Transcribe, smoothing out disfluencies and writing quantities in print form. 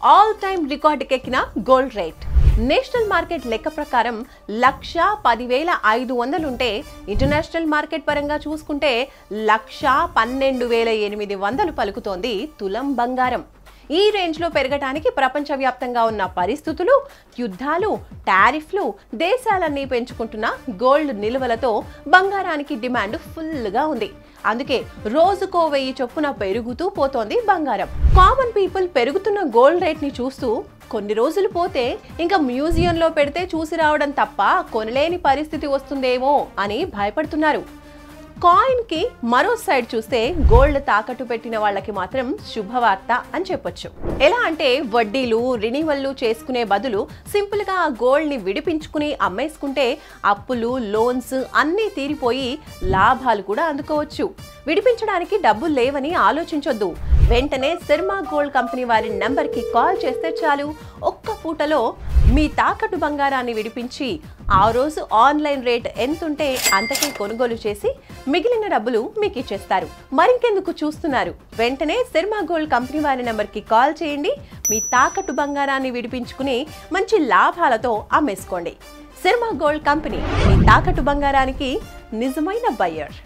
All time రికార్డుకెక్కిన gold rate. National market లెక్క ప్రకారం 1,10,500 ఉంటే ఇంటర్నేషనల్ మార్కెట్ పరంగా చూసుకుంటే 1,12,800 పలుకుతోంది తులం బంగారం. ఈ రేంజ్లో పెరగడానికి ప్రపంచవ్యాప్తంగా ఉన్న పరిస్థితులు, యుద్ధాలు, టారిఫ్లు, దేశాలన్నీ పెంచుకుంటున్న గోల్డ్ నిల్వలతో బంగారానికి డిమాండ్ ఫుల్గా ఉంది. అందుకే రోజుకో 1000 చొప్పున పెరుగుతూ పోతోంది బంగారం. కామన్ పీపుల్ పెరుగుతున్న గోల్డ్ రేట్ ని చూస్తూ కొన్ని రోజులు పోతే ఇంకా మ్యూజియంలో పెడితే చూసి రావడం తప్ప కొనలేని పరిస్థితి వస్తుందేమో అని భయపడుతున్నారు. కాయిన్ కి మరో సైడ్ చూస్తే గోల్డ్ తాకట్టు పెట్టిన వాళ్ళకి మాత్రం శుభవార్త అని చెప్పొచ్చు. ఎలా అంటే వడ్డీలు, రినివల్లు చేసుకునే బదులు సింపుల్ గా గోల్డ్ ని విడిపించుకుని అమ్మేసుకుంటే అప్పులు, లోన్స్ అన్నీ తీరిపోయి లాభాలు కూడా అందుకోవచ్చు. విడిపించడానికి డబ్బులు లేవని ఆలోచించొద్దు. వెంటనే శర్మ గోల్డ్ కంపెనీ వారి నెంబర్ కి కాల్ చేస్తే చాలు, ఒక్క పూటలో మీ తాకట్టు బంగారాన్ని విడిపించి ఆ రోజు ఆన్లైన్ రేట్ ఎంతుంటే అంతకే కొనుగోలు చేసి మిగిలిన డబ్బులు మీకు ఇచ్చేస్తారు. మరింకెందుకు చూస్తున్నారు? వెంటనే శర్మ గోల్డ్ కంపెనీ వారి నెంబర్ కి కాల్ చేయండి. మీ తాకట్టు బంగారాన్ని విడిపించుకుని మంచి లాభాలతో అమ్మేసుకోండి. శర్మ గోల్డ్ కంపెనీ మీ తాకట్టు బంగారానికి నిజమైన బయ్యర్.